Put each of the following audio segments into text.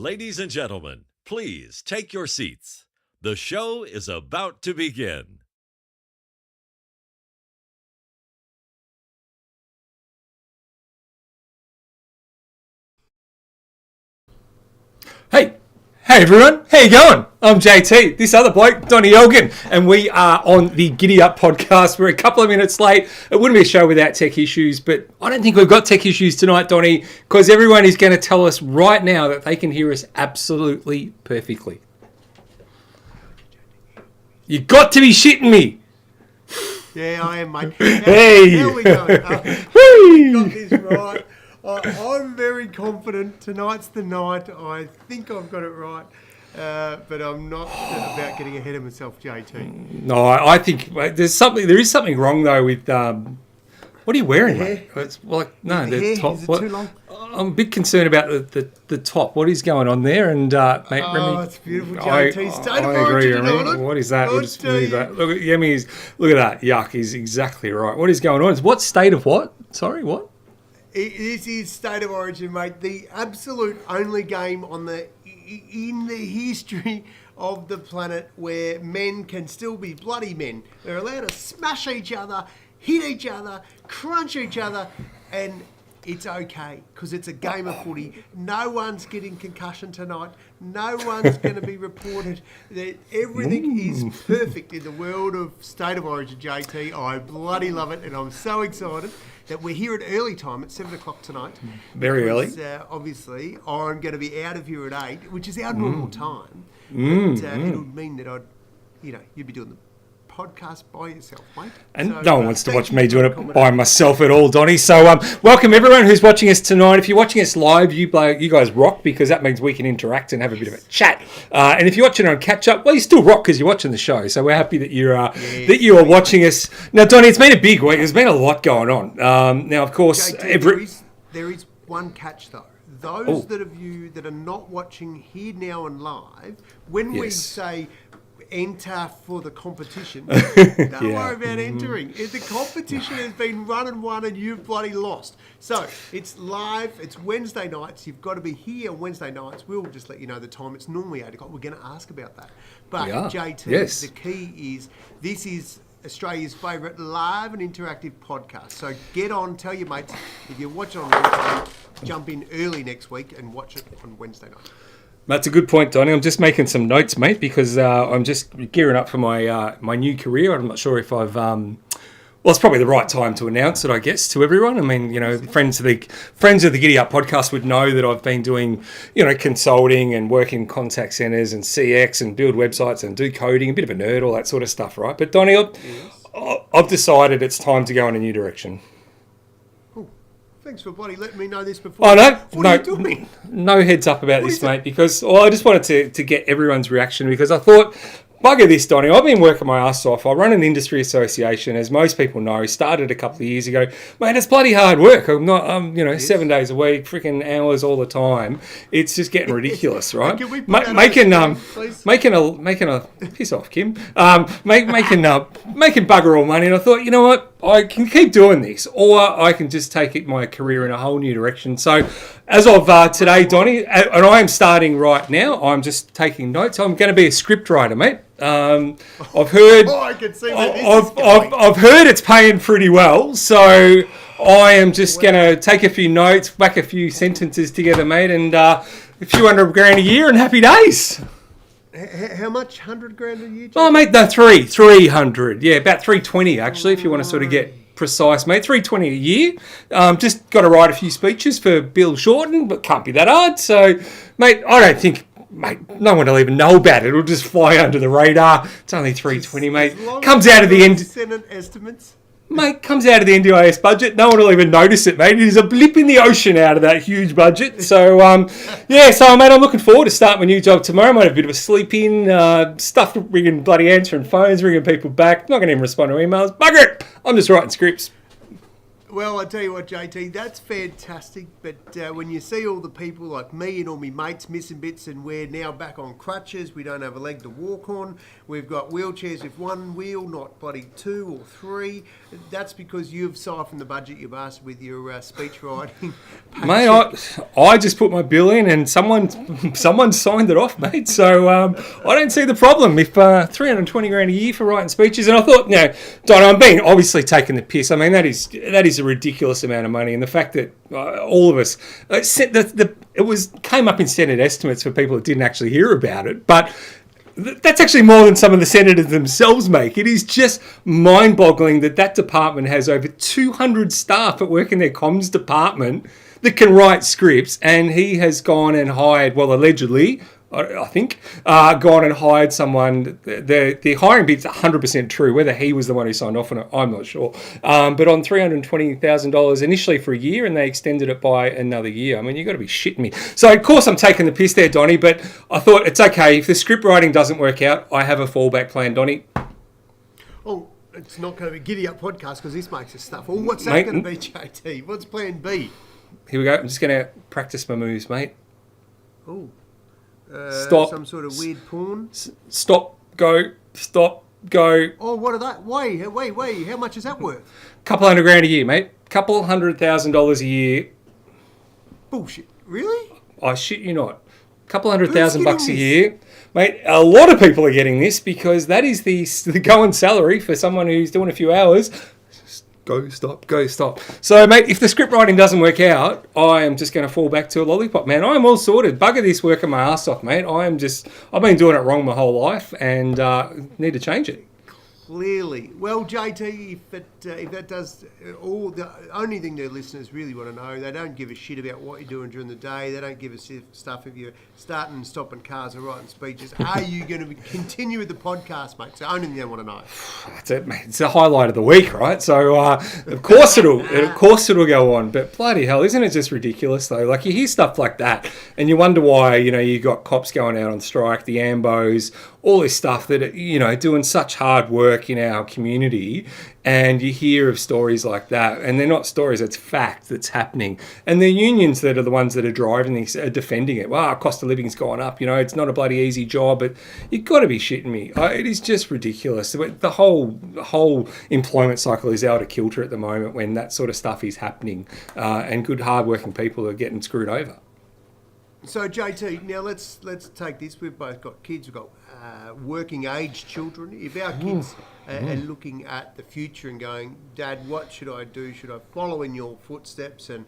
Ladies and gentlemen, please take your seats. The show is about to begin. Hey everyone, how you going? I'm JT, this other bloke, Donnie Elgin, and we are on the GiddyUp Podcast. We're a couple of minutes late. It wouldn't be a show without tech issues, but I don't think we've got tech issues tonight, Donnie, because everyone is going to tell us right now that they can hear us absolutely perfectly. You got to be shitting me. Yeah, I am, mate. Hey! How we going? We got this right. I'm very confident. Tonight's the night. I think I've got it right. But I'm not about getting ahead of myself, JT. No, I think there is something wrong though with what are you wearing, mate? It's like no, the top. Is it too long? I'm a bit concerned about the top. What is going on there? And mate, it's beautiful, JT. State of origin. What is that? We'll just move that. Look at Yemi's. Look at that. Yuck. He's exactly right. What is going on? What state of what? Sorry, what? This is State of Origin, mate. The absolute only game in the history of the planet where men can still be bloody men. They're allowed to smash each other, hit each other, crunch each other, and it's okay because it's a game of footy. No one's getting concussion tonight. No one's going to be reported. That everything is perfect in the world of State of Origin, JT. I bloody love it, and I'm so excited that we're here at early time at 7 o'clock tonight. Very early. Obviously, I'm going to be out of here at 8, which is our normal time. But it would mean that you'd be doing the podcast by yourself, mate. And so, no one wants to watch me doing it by myself at all, Donnie. So welcome everyone who's watching us tonight. If you're watching us live, you guys rock because that means we can interact and have a bit of a chat. And if you're watching on catch up, well, you still rock because you're watching the show. So we're happy that you are watching us. Now, Donnie, it's been a big week. There's been a lot going on. Now, of course, JT, there is one catch though. Those of you that are not watching here now and live, when we say enter for the competition, don't worry about entering. If the competition has been run and won and you've bloody lost. So it's live, it's Wednesday nights, you've got to be here Wednesday nights. We'll just let you know the time. It's normally 8 o'clock. We're going to ask about that. But JT, the key is this is Australia's favourite live and interactive podcast. So get on, tell your mates, if you watch it on Wednesday, jump in early next week and watch it on Wednesday night. That's a good point, Donnie. I'm just making some notes, mate, because I'm just gearing up for my new career. I'm not sure if I've... well, it's probably the right time to announce it, I guess, to everyone. I mean, friends of the GiddyUp Podcast would know that I've been doing, consulting and working in contact centres and CX and build websites and do coding, a bit of a nerd, all that sort of stuff, right? But, Donnie, I've decided it's time to go in a new direction. Thanks for bloody letting me know this before. Oh, no. What are you doing? No heads up about this, mate, because I just wanted to get everyone's reaction because I thought, bugger this, Donnie. I've been working my ass off. I run an industry association, as most people know, started a couple of years ago. Mate, it's bloody hard work. I'm 7 days a week, freaking hours all the time. It's just getting ridiculous, right? Can we put making a piss off, Kim. Making bugger all money, and I thought, you know what? I can keep doing this, or I can just take my career in a whole new direction. So, as of today, Donnie, and I am starting right now. I'm just taking notes. I'm going to be a script writer, mate. I've heard. I can see where this is going. I've heard it's paying pretty well, so I am just going to take a few notes, whack a few sentences together, mate, and a few $100,000 a year, and happy days. How much? $100,000 a year? Oh, mate, no, 300. Yeah, about 320 actually, if you want to sort of get precise, mate. 320 a year. Just got to write a few speeches for Bill Shorten, but can't be that hard. So, mate, I don't think, no one will even know about it. It'll just fly under the radar. It's only 320, mate. Comes out of the end. Senate estimates. Mate, comes out of the NDIS budget. No one will even notice it, mate. It is a blip in the ocean out of that huge budget. So, mate, I'm looking forward to starting my new job tomorrow. I might have a bit of a sleep in, stuff ringing, bloody answering phones, ringing people back. Not going to even respond to emails. Bugger it! I'm just writing scripts. Well, I tell you what, JT, that's fantastic. But when you see all the people like me and all my mates missing bits, and we're now back on crutches, we don't have a leg to walk on. We've got wheelchairs with one wheel, not bloody 2 or 3. That's because you've siphoned the budget you've asked with your speech writing. Mate, I just put my bill in and someone signed it off, mate. So I don't see the problem if 320 grand a year for writing speeches. And I thought, Don, I'm being obviously taking the piss. I mean, that is a ridiculous amount of money, and the fact that all of us came up in Senate estimates for people that didn't actually hear about it, but that's actually more than some of the senators themselves make. It is just mind-boggling that department has over 200 staff that work in their comms department that can write scripts, and he has gone and hired, well, allegedly, I think, gone and hired someone. The hiring bit's 100% true. Whether he was the one who signed off on it, I'm not sure. But on $320,000 initially for a year, and they extended it by another year. I mean, you've got to be shitting me. So, of course, I'm taking the piss there, Donnie, but I thought it's okay. If the script writing doesn't work out, I have a fallback plan, Donnie. Oh, it's not going to be GiddyUp Podcast because this makes us stuff. Well, what's that going to be, JT? What's plan B? Here we go. I'm just going to practice my moves, mate. Oh. Stop. Some sort of weird porn. Stop. Go. Stop. Go. Oh, what are that? Wait. How much is that worth? Couple $100 grand a year, mate. Couple $100,000 a year. Bullshit. Really? I shit you not. Couple $100,000 a year. Mate, a lot of people are getting this because that is the going salary for someone who's doing a few hours. Go, stop. So, mate, if the script writing doesn't work out, I am just going to fall back to a lollipop, man. I'm all sorted. Bugger this, working my ass off, mate. I've been doing it wrong my whole life and need to change it. Clearly. Well, JT, if that does all, the only thing the listeners really want to know, they don't give a shit about what you're doing during the day. They don't give a stuff if you're starting and stopping cars or writing speeches. Are you going to continue with the podcast, mate? It's the only thing they want to know. That's it, mate. It's the highlight of the week, right? So of course it'll go on. But bloody hell, isn't it just ridiculous though? Like you hear stuff like that, and you wonder why you got cops going out on strike, the AMBOs, all this stuff that doing such hard work in our community, and you hear of stories like that, and they're not stories, it's fact that's happening, and the unions that are the ones that are driving these are defending it. Well, cost of living's gone up, it's not a bloody easy job, but you've got to be shitting me. It is just ridiculous. The whole employment cycle is out of kilter at the moment when that sort of stuff is happening, and good hard-working people are getting screwed over. So JT, now let's take this. We've both got kids. We've got working age children. If our kids are looking at the future and going, Dad, what should I do? Should I follow in your footsteps and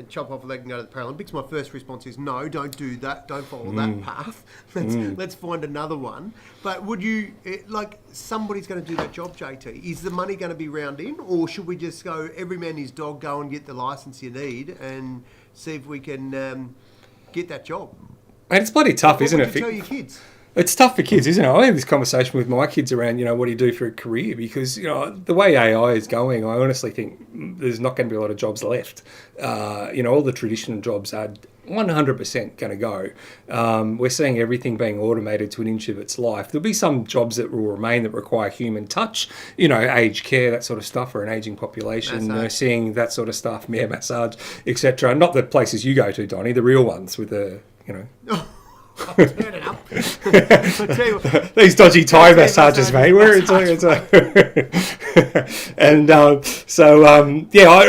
chop off a leg and go to the Paralympics? My first response is no. Don't do that. Don't follow that path. Let's find another one. But would you somebody's going to do that job, JT? Is the money going to be round in, or should we just go every man his dog? Go and get the license you need and see if we can. Get that job. And it's bloody tough, isn't it? What would you tell your kids? It's tough for kids, isn't it? I had this conversation with my kids around, what do you do for a career? Because, the way AI is going, I honestly think there's not going to be a lot of jobs left. All the traditional jobs are 100% going to go. We're seeing everything being automated to an inch of its life. There'll be some jobs that will remain that require human touch, aged care, that sort of stuff, or an aging population, nursing, that sort of stuff, massage, etc. Not the places you go to, Donnie, the real ones with the, I'll turn it up. I'll tell you what, these dodgy Thai massages, mate. I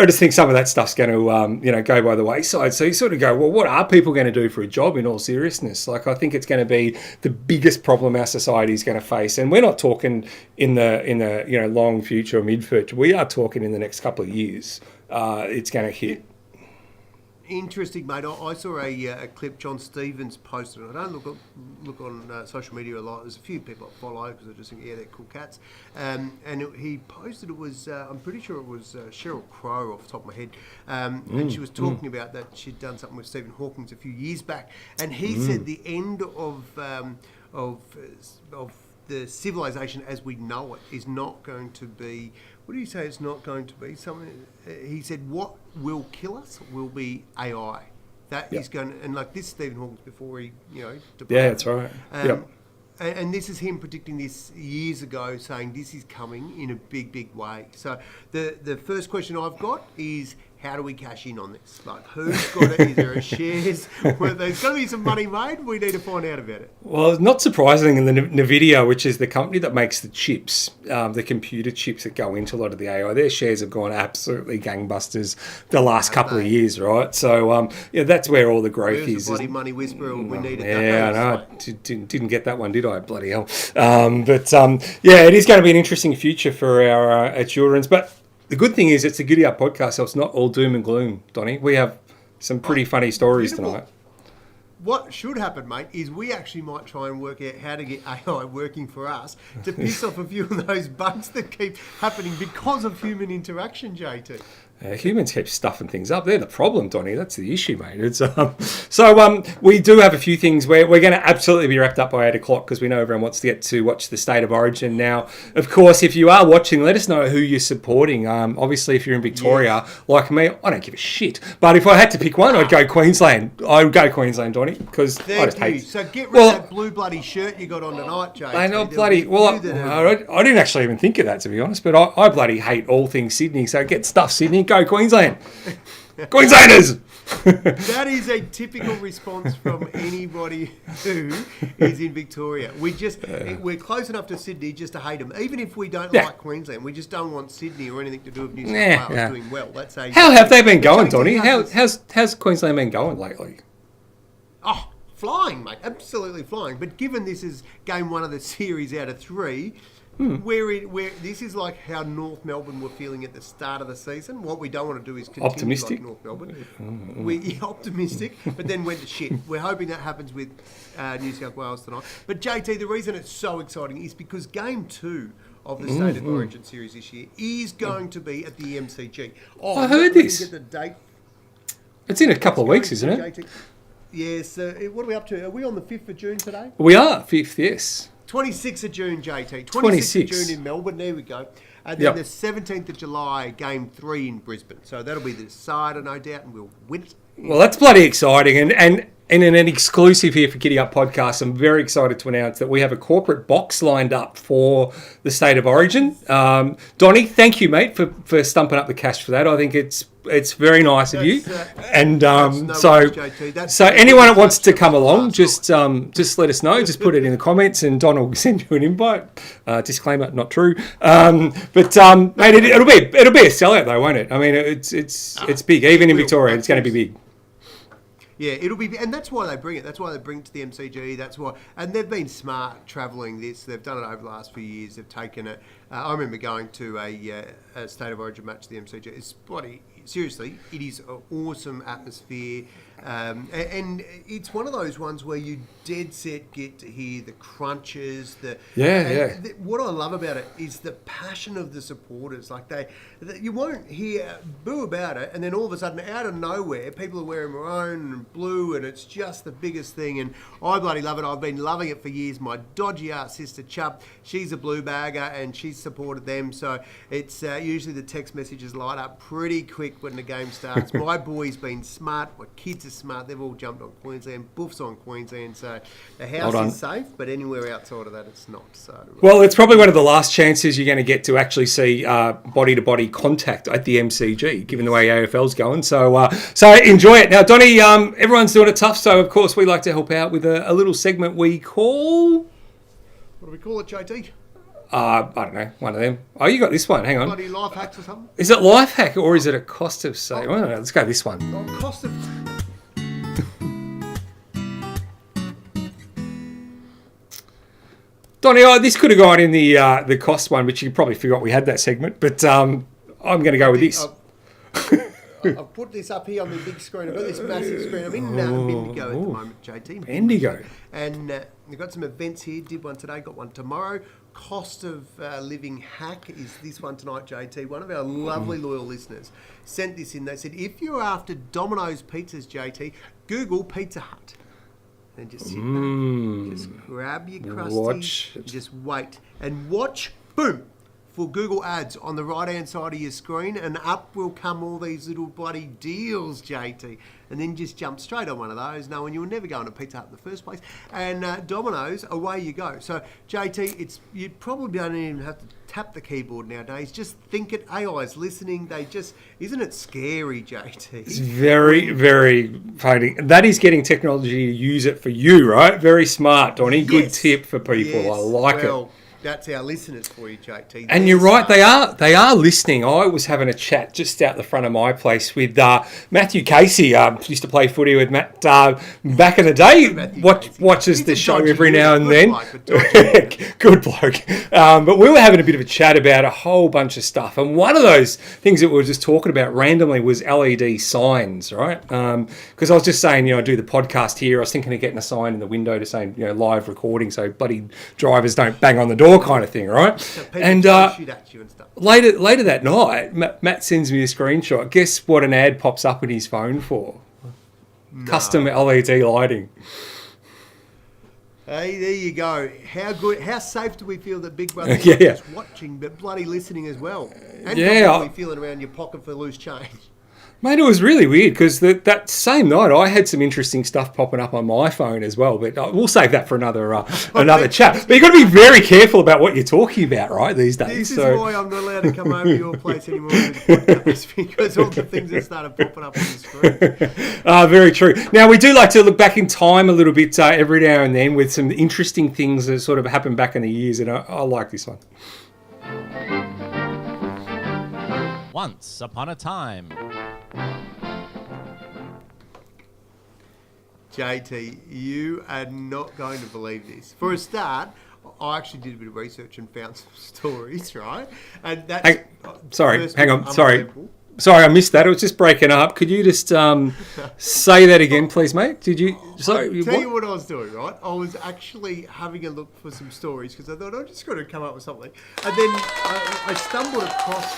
just think some of that stuff's going to, go by the wayside. So you sort of go, well, what are people going to do for a job? In all seriousness, I think it's going to be the biggest problem our society is going to face, and we're not talking in the long future or mid future. We are talking in the next couple of years. It's going to hit. Interesting, mate. I saw a clip John Stevens posted. I don't look on social media a lot. There's a few people I follow because I just think, they're cool cats. And he posted, it was, I'm pretty sure it was Sheryl Crow off the top of my head. And she was talking about that she'd done something with Stephen Hawking a few years back. And he said the end of the civilization as we know it is not going to be. What do you say? It's not going to be something. He said, "What will kill us will be AI." That is going to, and like this Stephen Hawking before he, departed. Yeah, that's right. and this is him predicting this years ago, saying this is coming in a big, big way. So the first question I've got is, how do we cash in on this? Like, who's got it? Is there a shares? Well, there's got to be some money made. We need to find out about it. Well, not surprising, the NVIDIA, which is the company that makes the chips, the computer chips that go into a lot of the AI, their shares have gone absolutely gangbusters the last couple of years, right? So, that's where all the growth is. Bloody money whisperer. We needed that. Yeah, I know. Didn't get that one, did I? Bloody hell. It is going to be an interesting future for our children's. But the good thing is it's a GiddyUp podcast, so it's not all doom and gloom, Donnie. We have some pretty funny stories tonight. What should happen, mate, is we actually might try and work out how to get AI working for us to piss off a few of those bugs that keep happening because of human interaction, JT. Humans keep stuffing things up. They're the problem, Donnie. That's the issue, mate. It's we do have a few things where we're going to absolutely be wrapped up by 8 o'clock because we know everyone wants to get to watch the State of Origin. Now, of course, if you are watching, let us know who you're supporting. Obviously, if you're in Victoria, like me, I don't give a shit. But if I had to pick one, I'd go Queensland. I would go Queensland, Donnie, because I just hate. So get rid of that blue bloody shirt you got on tonight, JT. I know bloody. Well, I didn't actually even think of that, to be honest. But I bloody hate all things Sydney. So get stuff, Sydney. Go Queensland. Queenslanders! That is a typical response from anybody who is in Victoria. We're close enough to Sydney just to hate them. Even if we don't like Queensland, we just don't want Sydney or anything to do with New South Wales doing well. How have they been going, Donnie? How's Queensland been going lately? Oh, flying, mate. Absolutely flying. But given this is game 1 of the series out of 3, where this is like how North Melbourne were feeling at the start of the season. What we don't want to do is continue optimistic. Like North Melbourne. We're optimistic, but then went to shit. We're hoping that happens with New South Wales tonight. But JT, the reason it's so exciting is because game 2 of the State of Origin series this year is going to be at the MCG. I heard this. Get the date. It's in a couple of weeks, isn't it? JT. Yes. What are we up to? Are we on the 5th of June today? We are, 5th, yes. 26th of June, JT. 26th of June in Melbourne. There we go. And then the 17th of July, game 3 in Brisbane. So that'll be the decider, no doubt, and we'll win it. Well, that's bloody exciting. And in an exclusive here for GiddyUp Podcast, I'm very excited to announce that we have a corporate box lined up for the State of Origin. Donnie, thank you, mate, for stumping up the cash for that. I think it's very nice of you. And so anyone that wants to come along, just let us know. Just put it in the comments, and Don will send you an invite. Disclaimer, not true. But mate, it'll be a sellout though, won't it? I mean, it's big. Even in Victoria, it's going to be big. Yeah, it'll be, and that's why they bring it. That's why they bring it to the MCG. That's why, and they've been smart travelling this. They've done it over the last few years. They've taken it. I remember going to a State of Origin match at the MCG. It's bloody seriously. It is an awesome atmosphere, and it's one of those ones where you dead set get to hear the crunches. What I love about it is the passion of the supporters. Like you won't hear boo about it, and then all of a sudden, out of nowhere, people are wearing maroon and blue, and it's just the biggest thing. And I bloody love it. I've been loving it for years. My dodgy ass sister Chubb, she's a blue bagger, and she's supported them. So it's usually the text messages light up pretty quick when the game starts. My boy's been smart. My kids are smart. They've all jumped on Queensland. Buff's on Queensland. So the house is safe, but anywhere outside of that, it's not. So well, it's probably one of the last chances you're going to get to actually see body-to-body contact at the MCG, given the way AFL's going. So enjoy it. Now, Donnie, everyone's doing it tough, so of course we like to help out with a little segment we call... What do we call it, JT? I don't know, one of them. Oh, you got this one. Hang on. Bloody life hacks or something? Is it life hack or is it a cost of sale? Oh, no, let's go this one. Cost of... Donnie, this could have gone in the cost one, which you probably forgot we had that segment, but I'm going to go with this. I've put this up here on the big screen. I've got this massive screen. I'm in Bendigo at the moment, JT. Bendigo. And we've got some events here. Did one today, got one tomorrow. Cost of living hack is this one tonight, JT. One of our lovely loyal listeners sent this in. They said, if you're after Domino's pizzas, JT, Google Pizza Hut. And just sit back, just grab your crusty, just wait. And watch, boom, for Google Ads on the right-hand side of your screen, and up will come all these little bloody deals, JT. And then just jump straight on one of those, knowing you were never going to Pizza Hut in the first place. And Domino's, away you go. So, JT, you probably don't even have to tap the keyboard nowadays. Just think it. AI's listening. Isn't it scary, JT? It's very, very funny. That is getting technology to use it for you, right? Very smart, Donnie. Yes. Good tip for people. Yes. I like it. That's our listeners for you, JT. And you're right, they are listening. I was having a chat just out the front of my place with Matthew Casey. Used to play footy with Matt back in the day. Watches the show every now and then. Good bloke. But we were having a bit of a chat about a whole bunch of stuff. And one of those things that we were just talking about randomly was LED signs, right? Because I was just saying, I do the podcast here. I was thinking of getting a sign in the window to say, live recording, so bloody drivers don't bang on the door kind of thing, right? So and shoot at you and stuff. Later that night, Matt sends me a screenshot. Guess what an ad pops up in his phone for? No. Custom LED lighting. Hey, there you go. How safe do we feel that Big Brother is not just watching, but bloody listening as well? And probably feeling around your pocket for loose change. Mate, it was really weird because that same night I had some interesting stuff popping up on my phone as well, but we'll save that for another chat. But you've got to be very careful about what you're talking about, right, these days. This is why I'm not allowed to come over to your place anymore with podcast, because all the things that started popping up on the screen. Very true. Now, we do like to look back in time a little bit every now and then with some interesting things that sort of happened back in the years, and I like this one. Once upon a time. JT, you are not going to believe this. For a start, I actually did a bit of research and found some stories, right? And that's hang on. Sorry, I missed that. It was just breaking up. Could you just say that again, please, mate? Did you? Sorry, tell you what I was doing, right? I was actually having a look for some stories because I thought I'm just going to come up with something, and then I stumbled across.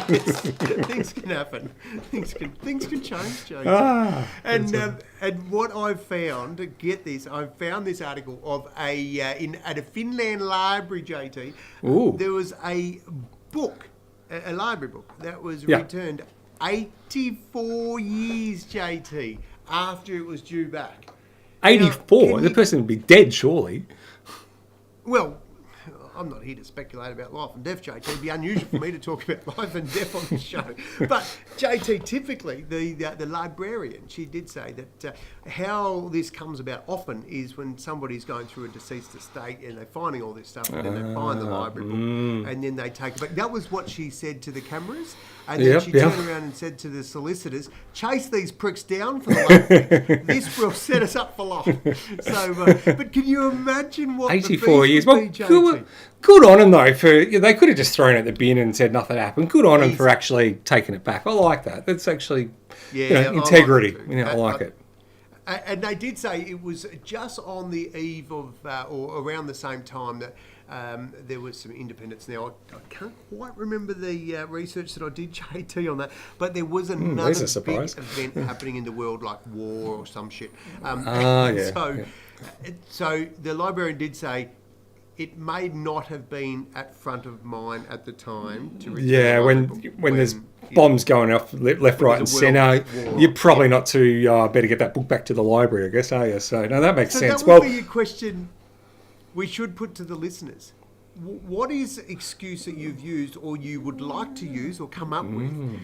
Yes, things can happen. Things can change, Joe. And what I found, get this, I found this article of at a Finland library, JT. Ooh. There was a book. A library book that was returned 84 years, JT, after it was due back. 84? The person would be dead, surely. Well, I'm not here to speculate about life and death, JT. It'd be unusual for me to talk about life and death on the show. But, JT, typically, the librarian, she did say that how this comes about often is when somebody's going through a deceased estate and they're finding all this stuff, and then they find the library book, and then they take it. But that was what she said to the cameras. And then she turned around and said to the solicitors, chase these pricks down for the life. This will set us up for life. So, but can you imagine what 84 years would be, JT? Good on them, though. They could have just thrown it at the bin and said nothing happened. Good on them for actually taking it back. I like that. That's actually integrity. I like it. And they did say it was just on the eve of, or around the same time that there was some independence. Now, I can't quite remember the research that I did, JT, on that, but there was another big event happening in the world, like war or some shit. So the librarian did say, it may not have been at front of mind at the time. When there's bombs going off left, right and centre, you're probably not too better get that book back to the library, I guess, are you? So, no, that makes sense. That would be a question we should put to the listeners. What is the excuse that you've used or you would like to use or come up with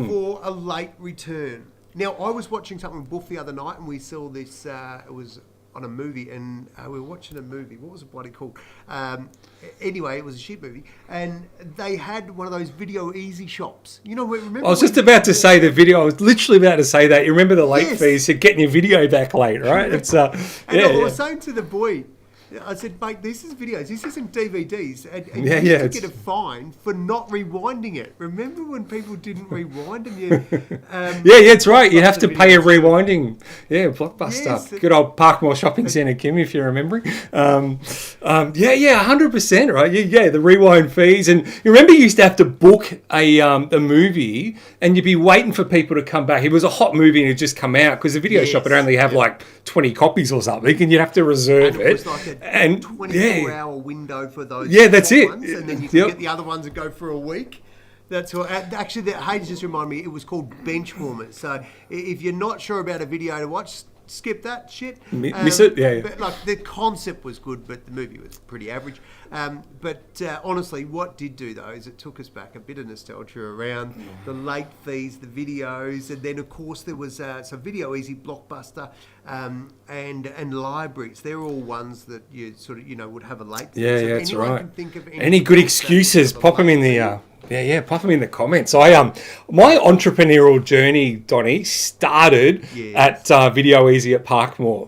for a late return? Now, I was watching something with Buff the other night and we saw this, it was on a movie, and we were watching a movie. What was it bloody called? Anyway, it was a shit movie, and they had one of those video easy shops. Remember? I was just about to say the video. I was literally about to say that. You remember the late fees for getting your video back late, right? It's I was saying to the boy, I said, mate, this is videos. This isn't DVDs. And you used to get a fine for not rewinding it. Remember when people didn't rewind and you... it's right. You have to pay a rewinding. Yeah, Blockbuster. Yes. Good old Parkmore Shopping Centre, Kim, if you're remembering. 100%, right? The rewind fees. And you remember you used to have to book a movie and you'd be waiting for people to come back. It was a hot movie and it had just come out because the video shop would only have like 20 copies or something and you'd have to reserve it. Was like And 24-hour window for those. Yeah, that's it. Ones, and then you can get the other ones that go for a week. That's all. Actually, that Hayes just reminded me. It was called Benchwarmers. So if you're not sure about a video to watch, skip that shit. Miss it? Yeah. But like the concept was good, but the movie was pretty average. But honestly, what did do though is it took us back a bit of nostalgia around the late fees, the videos, and then of course there was so Video Easy, Blockbuster, and libraries. They're all ones that you sort of would have a late fee. Yeah, So that's anyone right. can think of Any good excuses? Pop them in the. Pop them in the comments. My entrepreneurial journey, Donnie, started at Video Easy at Parkmore.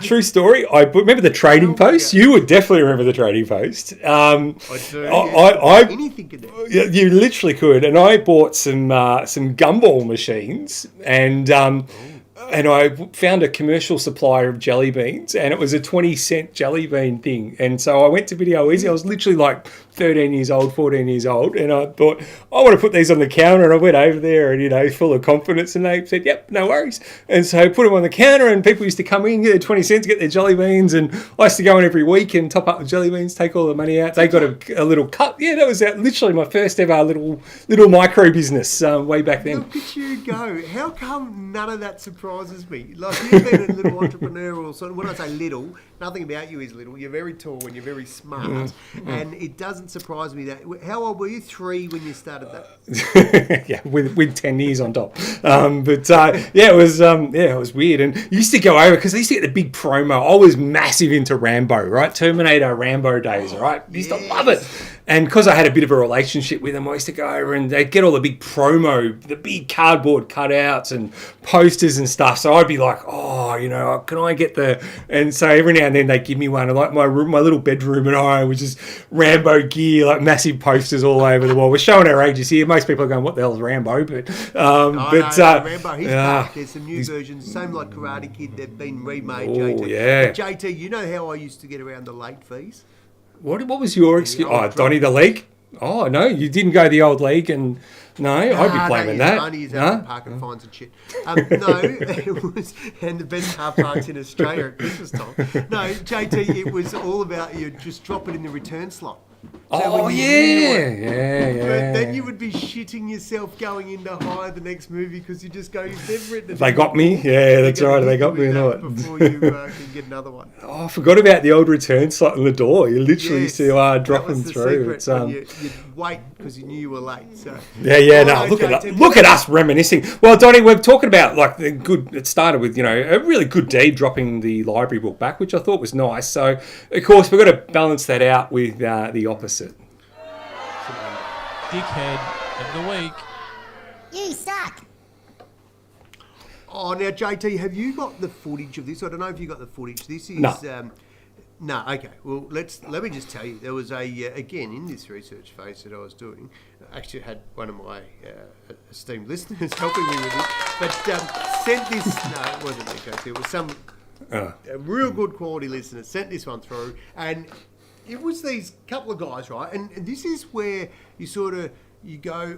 True story. I remember the Trading Post. You would definitely remember the Trading Post. I do. Anything in there. You literally could. And I bought some gumball machines and I found a commercial supplier of jelly beans, and it was a 20-cent jelly bean thing. And so I went to Video Easy. I was literally like 13 years old, 14 years old, and I thought, I want to put these on the counter. And I went over there and, full of confidence, and they said, yep, no worries. And so I put them on the counter, and people used to come in, get their 20 cents, get their jelly beans, and I used to go in every week and top up the jelly beans, take all the money out. They got a little cut. Yeah, that was literally my first ever little micro business way back then. Look at you go. How come none of that surprises me? Like, you've been a little entrepreneurial, so when I say little, nothing about you is little. You're very tall and you're very smart, and it doesn't surprise me that. How old were you? 3 when you started that? Yeah, with 10 years on top. It was weird. And you used to go over because I used to get the big promo. I was massive into Rambo, right? Terminator, Rambo days, right? Used to love it. And because I had a bit of a relationship with them, I used to go over and they'd get all the big promo, the big cardboard cutouts and posters and stuff. So I'd be like, can I get the... And so every now and then they'd give me one. And like my little bedroom at home was just Rambo gear, like massive posters all over the wall. We're showing our ages here. Most people are going, what the hell is Rambo? But Rambo, he's back. There's some new versions. Same like Karate Kid. They've been remade, JT. Yeah. But JT, you know how I used to get around the late fees? What was your excuse? Donnie the League? Oh, no, you didn't go the old league and... No, I'd be blaming that. Money's out parking fines and shit. No, it was... And the best car parks in Australia at Christmas time. No, JT, it was all about you just drop it in the return slot. So yeah. But then you would be shitting yourself going in to hire the next movie because you just go, you've never written it. They got me? Yeah, that's right. They got me or not. Before you can get another one. Oh, I forgot about the old return slot on the door. You literally used to drop them through. It's, you'd wait because you knew you were late. So. Look at us reminiscing. Well, Donnie, we're talking about like the good. It started with a really good deed dropping the library book back, which I thought was nice. So of course we've got to balance that out with the opposite. Dickhead of the week. You suck. Oh, now JT, have you got the footage of this? I don't know if you got the footage. This is no. Okay. Well, let me just tell you. There was again in this research phase that I was doing. I actually had one of my esteemed listeners helping me with it, but sent this. No, it wasn't me, JT. It was some a real good quality listener sent this one through, and it was these couple of guys, right? And this is where you go,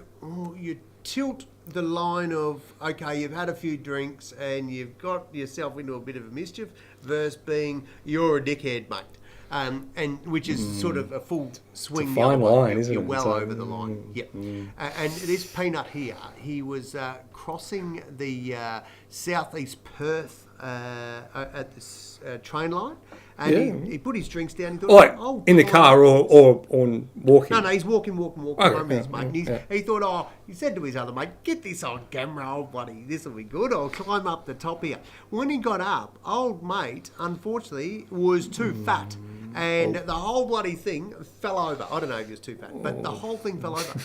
you tilt the line of, okay, you've had a few drinks and you've got yourself into a bit of a mischief versus being, you're a dickhead, mate. And which is sort of a full swing. It's a fine line, isn't it? You're well over the line. Yep. And this peanut here, he was crossing the southeast Perth at this train line. And he put his drinks down. He thought, in the car or on walking? No, he's walking home with his mate. And he thought, he said to his other mate, get this on camera, old buddy. This will be good. I'll climb up the top here. When he got up, old mate, unfortunately, was too fat. And the whole bloody thing fell over. I don't know if he was too fat, but the whole thing fell over.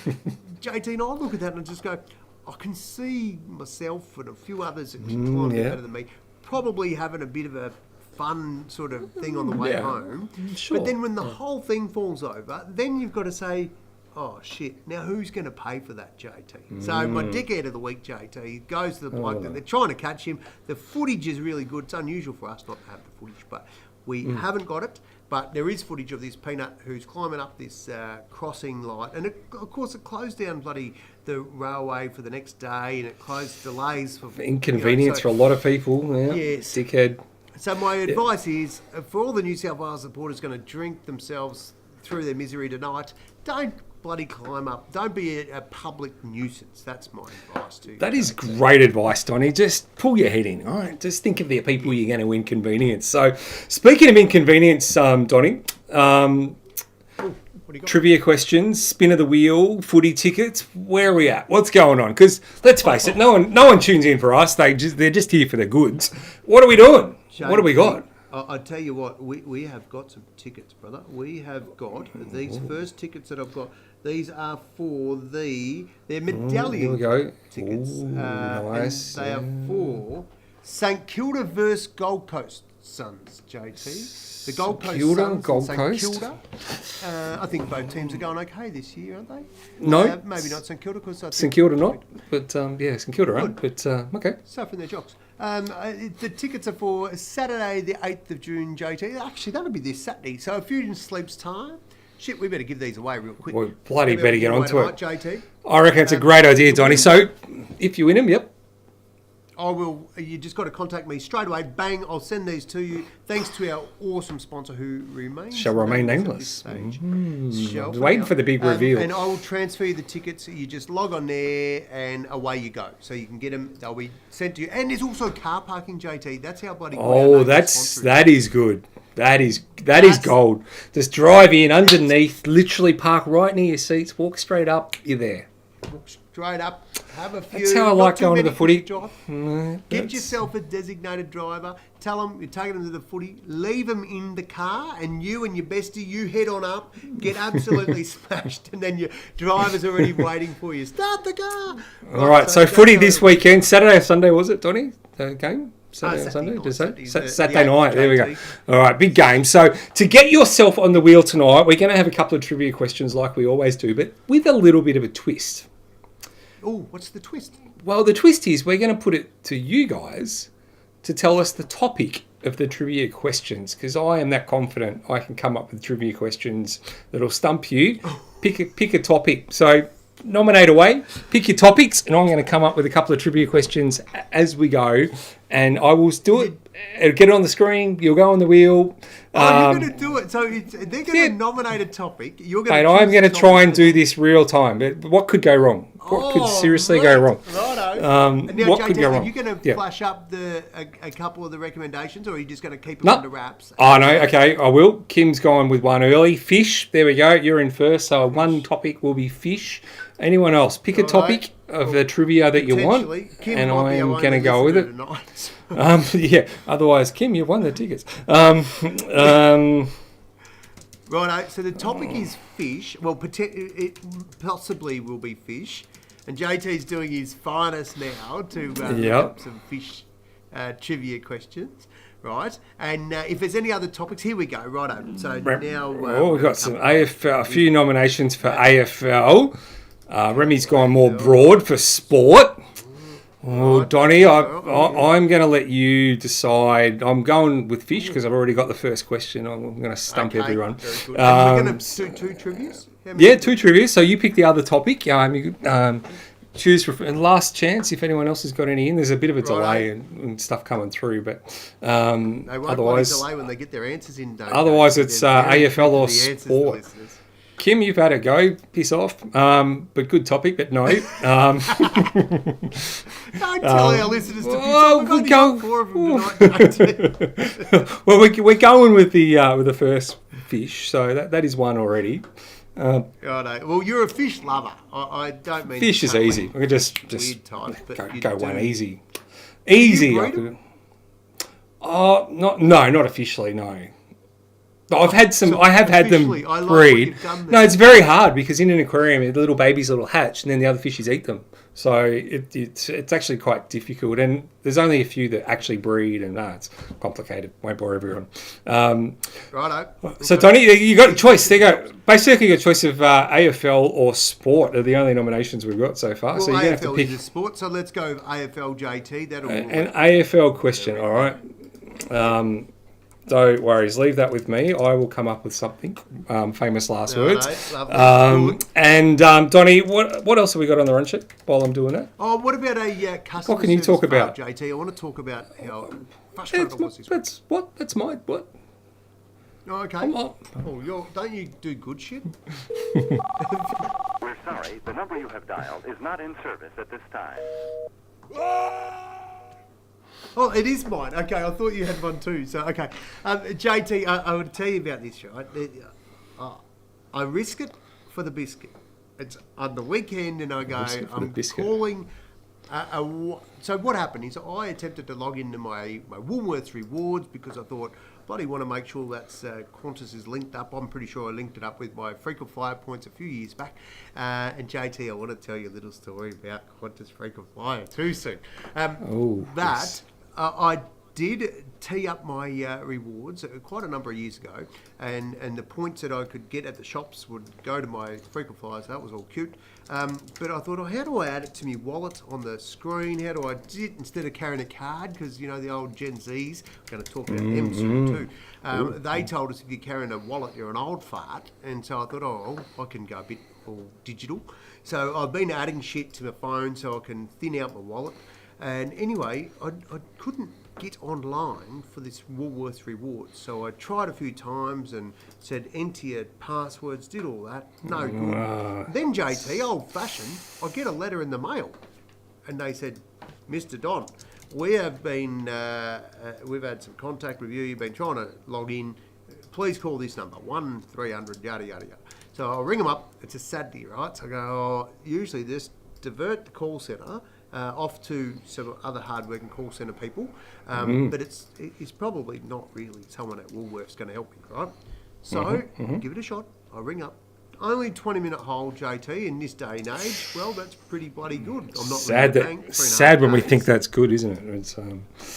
JT and I look at that and just go, I can see myself and a few others that climbed better than me, probably having a bit of a fun sort of thing on the way home. Sure. But then when the whole thing falls over, then you've got to say, oh shit, now who's going to pay for that, JT? So my dickhead of the week, JT, goes to the bloke that they're trying to catch him. The footage is really good. It's unusual for us not to have the footage, but we haven't got it. But there is footage of this peanut who's climbing up this crossing light. And of course it closed down the railway for the next day, and it closed delays for inconvenience for a lot of people. Yeah. Yes. Dickhead. So my advice is, for all the New South Wales supporters going to drink themselves through their misery tonight, don't bloody climb up. Don't be a public nuisance. That's my advice to you. That is great advice, Donny. Just pull your head in, all right? Just think of the people you're going to inconvenience. So, speaking of inconvenience, Donny, trivia questions, spin of the wheel, footy tickets. Where are we at? What's going on? Because let's face it, no one tunes in for us. They're just here for the goods. What are we doing? What have we got? I tell you what, we have got some tickets, brother. We have got these first tickets that I've got. These are for they're medallion tickets. Nice. And they are for St Kilda versus Gold Coast Suns, JT. The Gold Coast Suns Gold St Coast. Kilda. I think both teams are going okay this year, aren't they? No. Maybe not St Kilda, because St Kilda not, but St Kilda aren't. But okay. Suffering their jocks. The tickets are for Saturday, the 8th of June, JT. Actually, that'll be this Saturday. So if you're in Sleep's time, shit, we better give these away real quick. We bloody better get onto it. JT. I reckon it's a great idea, Donny. So if you win them, yep. I will. You just got to contact me straight away. Bang! I'll send these to you. Thanks to our awesome sponsor who shall remain nameless. Waiting for the big reveal. And I will transfer you the tickets. You just log on there and away you go. So you can get them. They'll be sent to you. And there's also car parking, JT. That's how bloody. Oh, that is good. That is gold. Just drive in underneath, literally park right near your seats, walk straight up, you're there. Walk straight up, have a few. That's how I like going to the footy. Get yourself a designated driver. Tell them you're taking them to the footy. Leave them in the car, and you and your bestie, you head on up, get absolutely smashed, and then your driver's already waiting for you. Start the car. All right, so footy this weekend, Saturday or Sunday, was it, Donny? The game? Saturday or Sunday? Saturday night. There we go. All right, big game. So to get yourself on the wheel tonight, we're going to have a couple of trivia questions like we always do, but with a little bit of a twist. Oh, what's the twist? Well, the twist is we're going to put it to you guys to tell us the topic of the trivia questions, because I am that confident I can come up with trivia questions that'll stump you. Pick a topic. So nominate away, pick your topics, and I'm going to come up with a couple of trivia questions as we go, and I will do it. It'll get it on the screen. You'll go on the wheel. You're going to do it. So they're going to nominate a topic. You're going to. I'm going to try and do this real time. But what could go wrong? What could seriously go wrong? Righto. Now, what JT, could go wrong? Are you going to flash up a couple of the recommendations, or are you just going to keep them under wraps? Oh, no. Okay, I will. Kim's gone with one early. Fish. There we go. You're in first. So one topic will be fish. Anyone else? Pick a topic of the trivia that you want, and I am going to go with it. Yeah. Otherwise, Kim, you've won the tickets. Righto. So the topic is fish. Well, it possibly will be fish, and JT's doing his finest now to have some fish trivia questions. Right, and if there's any other topics, here we go. Righto. So now we've got some AFL, a few nominations for AFL. Remy's gone more broad for sport. Oh, Donny, I'm going to let you decide. I'm going with fish because I've already got the first question. I'm going to stump everyone. Very good. We're going to do two trivias? Yeah, two trivias. So you pick the other topic. Choose for last chance if anyone else has got any in. There's a bit of a delay and stuff coming through, but otherwise, delay when they get their answers in. Otherwise, it's AFL or sport. Kim, you've had a go. Piss off. But good topic, but no. Don't tell our listeners to piss off. We've got four of them tonight. Well, we're going with the first fish, so that is one already. Well, you're a fish lover. I don't mean fish is easy. We can just go one easy. Easy. Not officially. No. I have had them breed. No, it's very hard because in an aquarium, the little babies will hatch and then the other fishies eat them. So it's actually quite difficult. And there's only a few that actually breed, and it's complicated. Won't bore everyone. Righto. So, Tony, you got a choice. There you go. Basically, you got a choice of AFL or sport are the only nominations we've got so far. Well, so you're going to have to pick is a sport. So let's go AFL JT. An AFL question. All right. Don't worries. Leave that with me. I will come up with something. Famous last words. Lovely. And Donnie, what else have we got on the run sheet while I'm doing that? Oh, what about a customer What can you service talk fail, about? JT? I want to talk about how frustrating it was this week. That's my what? Oh, okay. Come on. Oh, don't you do good shit? We're sorry, the number you have dialed is not in service at this time. Oh, it is mine. Okay, I thought you had one too. So, okay. JT, I would tell you about this, right? I risk it for the biscuit. It's on the weekend and I go, I'm calling... so what happened is I attempted to log into my Woolworths rewards because I thought, bloody want to make sure that's Qantas is linked up. I'm pretty sure I linked it up with my frequent flyer points a few years back. And JT, I want to tell you a little story about Qantas frequent flyer too soon. I did tee up my rewards quite a number of years ago, and the points that I could get at the shops would go to my frequent flyers. That was all cute. But I thought, how do I add it to my wallet on the screen? How do I do it instead of carrying a card? Because, you know, the old Gen Zs, I'm going to talk about them soon too. They told us if you're carrying a wallet, you're an old fart. And so I thought, I can go a bit all digital. So I've been adding shit to my phone so I can thin out my wallet. And anyway, I couldn't get online for this Woolworths rewards. So I tried a few times and said, enter your passwords, did all that. No good. Then JT, old fashioned, I get a letter in the mail. And they said, Mr. Don, we have been, we've had some contact with you. You've been trying to log in. Please call this number, 1300, yada, yada, yada. So I'll ring them up. It's a Saturday, right? So I go, usually just divert the call centre off to some other hard-working call centre people, but it's probably not really someone at Woolworths going to help me, right? So give it a shot. I ring up. Only 20-minute hold, JT, in this day and age. Well, that's pretty bloody good. I'm not sad when we think that's good, isn't it?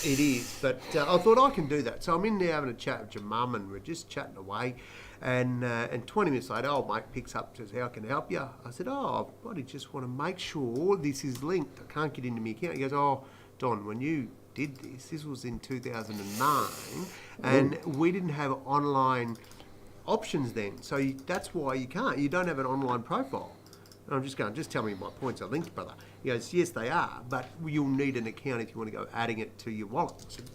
It is, but I thought I can do that. So I'm in there having a chat with your mum, and we're just chatting away. And 20 minutes later, old mate picks up and says, how can I help you? I said, I bloody just want to make sure this is linked. I can't get into my account. He goes, Don, when you did this was in 2009, and we didn't have online options then. So that's why you can't. You don't have an online profile. And I'm just going, just tell me my points are linked, brother. He goes, yes, they are, but you'll need an account if you want to go adding it to your wallet. I said,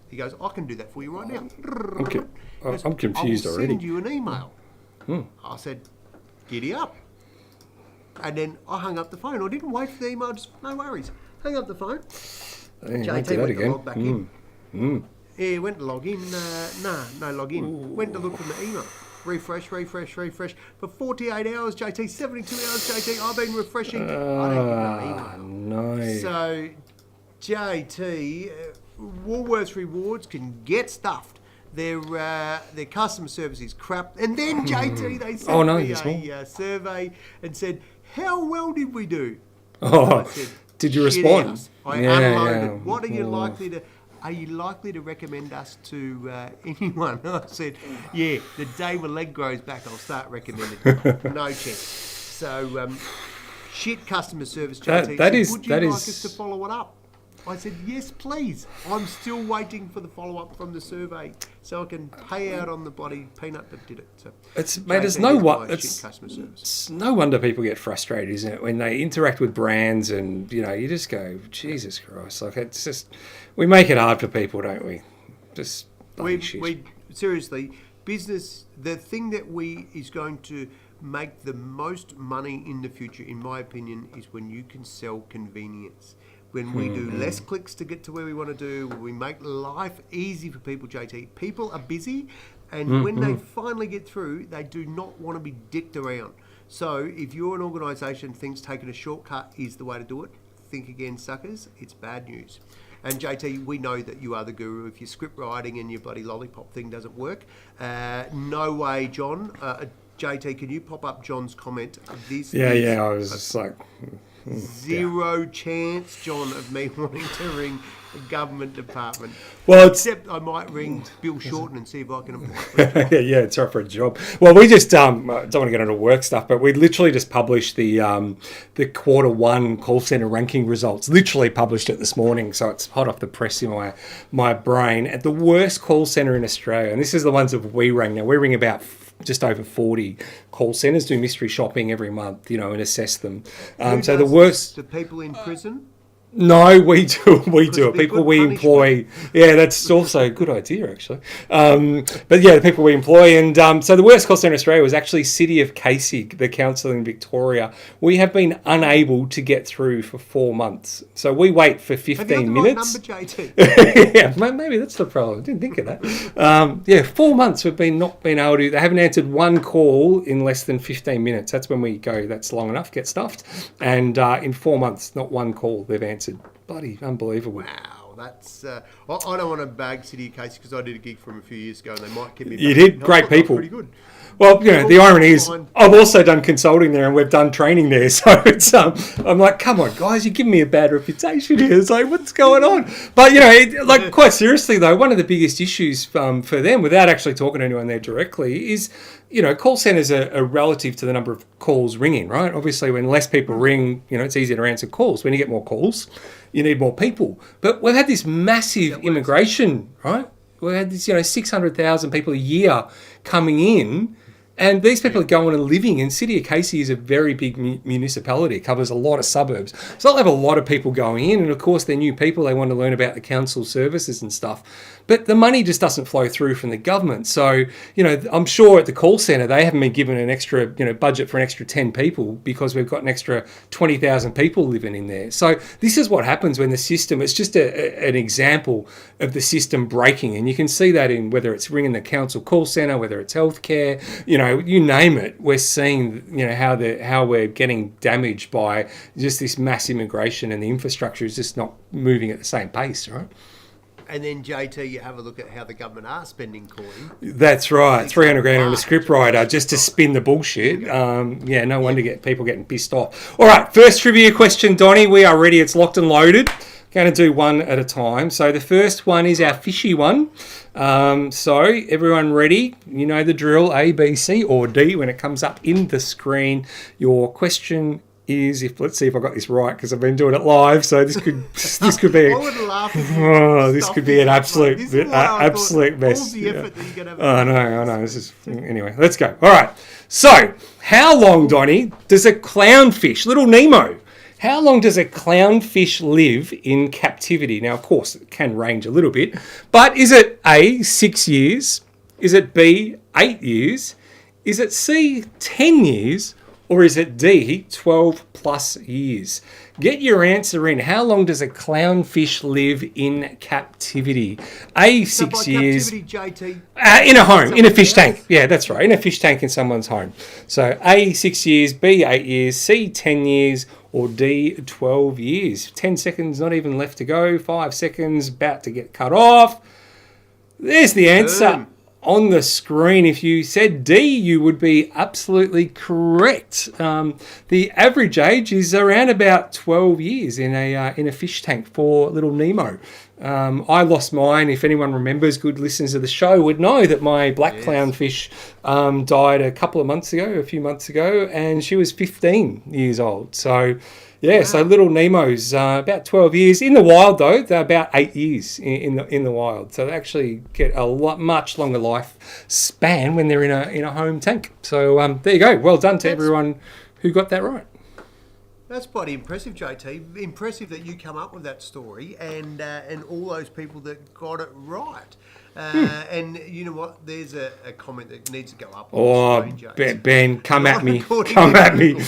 he goes, I can do that for you right now. Okay. I'm confused already. I'll send you an email. I said, GiddyUp. And then I hung up the phone. I didn't wait for the email, just no worries. Hung up the phone. JT went to log back in. Yeah, went to log in. No log in. Went to look for the email. Refresh. For 48 hours, JT, 72 hours, JT, I've been refreshing. I don't get no email. No. So, JT... Woolworths rewards can get stuffed. Their customer service is crap. And then JT, they sent me a survey and said, how well did we do? Oh, I said, did you respond? I unloaded. What are you likely to? Are you likely to recommend us to anyone? I said, yeah. The day my leg grows back, I'll start recommending. No chance. So shit customer service. JT. Would you like us to follow it up? I said, yes, please. I'm still waiting for the follow-up from the survey so I can pay out on the bloody peanut that did it. So, there's it's no wonder people get frustrated, isn't it, when they interact with brands and, you know, you just go, Jesus Christ. Like, it's just, we make it hard for people, don't we? Just we seriously, business, the thing that is going to make the most money in the future, in my opinion, is when you can sell convenience. When we do less clicks to get to where we want to do, when we make life easy for people, JT. People are busy, and when they finally get through, they do not want to be dicked around. So if you're an organisation that thinks taking a shortcut is the way to do it, think again, suckers. It's bad news. And JT, we know that you are the guru. If your script writing and your bloody lollipop thing doesn't work, no way, John. JT, can you pop up John's comment? I was just like... Zero chance, John, of me wanting to ring a government department. Well, except I might ring Bill Shorten and see if I can apply for a job. yeah, it's right for a job. Well, we just don't want to get into work stuff, but we literally just published the Q1 call center ranking results. Literally published it this morning, so it's hot off the press in my brain. At the worst call center in Australia, and this is the ones that we ring. Now we ring about just over 40 call centres, do mystery shopping every month, and assess them. So the worst. The people in prison. No, we do it. People we employ. Yeah, that's also a good idea, actually. But yeah, the people we employ. And so the worst call centre in Australia was actually City of Casey, the council in Victoria. We have been unable to get through for 4 months. So we wait for 15 minutes. Have you got the right number, JT? Yeah, maybe that's the problem. I didn't think of that. 4 months we've not been able to. They haven't answered one call in less than 15 minutes. That's when we go, that's long enough, get stuffed. And in 4 months, not one call they've answered. Bloody unbelievable. Wow, that's... I don't want to bag City of Casey because I did a gig for them a few years ago and they might give me... You did? Great people. Pretty good. Well, the irony is I've also done consulting there and we've done training there. So it's I'm like, come on, guys, you're giving me a bad reputation here. It's like, what's going on? But, quite seriously, though, one of the biggest issues for them, without actually talking to anyone there directly, is, call centres are relative to the number of calls ringing, right? Obviously, when less people ring, it's easier to answer calls. When you get more calls, you need more people. But we've had this massive immigration, right? We've had this, 600,000 people a year coming in. And these people are going and living in City of Casey is a very big municipality. It covers a lot of suburbs. So they'll have a lot of people going in. And of course, they're new people. They want to learn about the council services and stuff. But the money just doesn't flow through from the government. So, I'm sure at the call centre, they haven't been given an extra, budget for an extra 10 people because we've got an extra 20,000 people living in there. So this is what happens when the system, it's just an example of the system breaking. And you can see that in whether it's ringing the council call centre, whether it's healthcare, you name it. We're seeing, how we're getting damaged by just this mass immigration and the infrastructure is just not moving at the same pace, right? And then, JT, you have a look at how the government are spending coin. That's right. 300 grand on a script writer just to spin the bullshit. No wonder get people getting pissed off. All right, first trivia question, Donnie. We are ready. It's locked and loaded. Going to do one at a time. So the first one is our fishy one. So everyone ready? You know the drill, A, B, C, or D when it comes up in the screen. Your question is, let's see if I got this right because I've been doing it live, so this could be this could be an absolute mess. All the effort that you're gonna have. I know. This is anyway. Let's go. All right. So, how long, Donnie, does a clownfish, little Nemo? How long does a clownfish live in captivity? Now, of course, it can range a little bit, but is it A, 6 years? Is it B, 8 years? Is it C, 10 years? Or is it D, 12 plus years? Get your answer in. How long does a clownfish live in captivity? A, 6 years. Captivity, JT. In a home, in a fish tank. Yeah, that's right. In a fish tank in someone's home. So A, 6 years, B, 8 years, C, 10 years, or D, 12 years. 10 seconds, not even left to go. 5 seconds, about to get cut off. There's the answer. On the screen. If you said D, you would be absolutely correct. The average age is around about 12 years in a fish tank for little Nemo. I lost mine. If anyone remembers, good listeners of the show would know that my black clownfish died a few months ago, and she was 15 years old. So so little Nemo's about 12 years. In the wild, though, they're about 8 years in the wild. So they actually get a much longer life span when they're in a home tank. So there you go. Well done to everyone who got that right. That's bloody impressive, JT. Impressive that you come up with that story and all those people that got it right. And you know what? There's a comment that needs to go up on the screen, Ben, come at me. Come at me.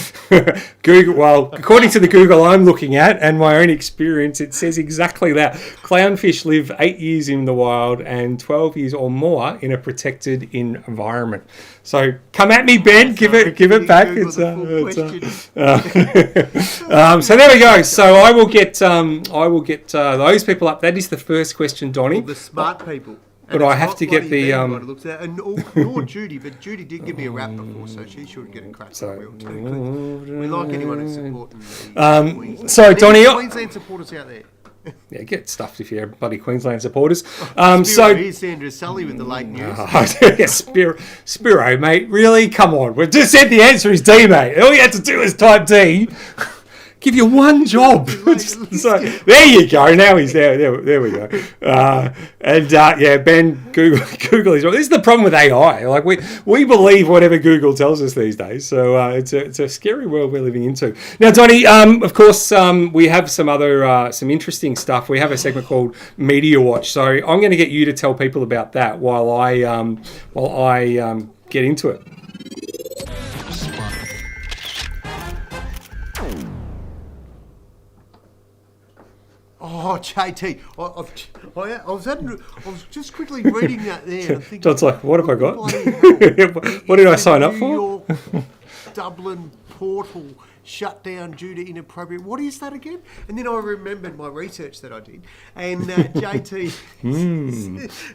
Google. Well, according to the Google I'm looking at and my own experience, it says exactly that. Clownfish live 8 years in the wild and 12 years or more in a protected environment. So come at me, Ben. Give it back. So there we go. So I will get those people up. That is the first question, Donnie. The smart people. But I have to get the looks at, and nor Judy, but Judy did give me a rap before, so she should get a crack on the wheel too. We like anyone who's supporting Queensland. So Donnie, Queensland supporters out there. Yeah, get stuffed if you're bloody Queensland supporters. Here's Sandra Sully with the late news. Spiro, mate, really? Come on. We just said the answer is D, mate. All you had to do is type D. Give you one job. So, there you go. Now he's there. There we go. Ben, Google is wrong. This is the problem with AI. Like we believe whatever Google tells us these days. So it's a scary world we're living into. Now, Donnie, of course, we have some other some interesting stuff. We have a segment called Media Watch. So I'm going to get you to tell people about that while I get into it. Oh, JT, I was just quickly reading that there. And thinking, John's like, what have I got? What did I sign up for? New York, Dublin portal shut down due to inappropriate. What is that again? And then I remembered my research that I did. And JT,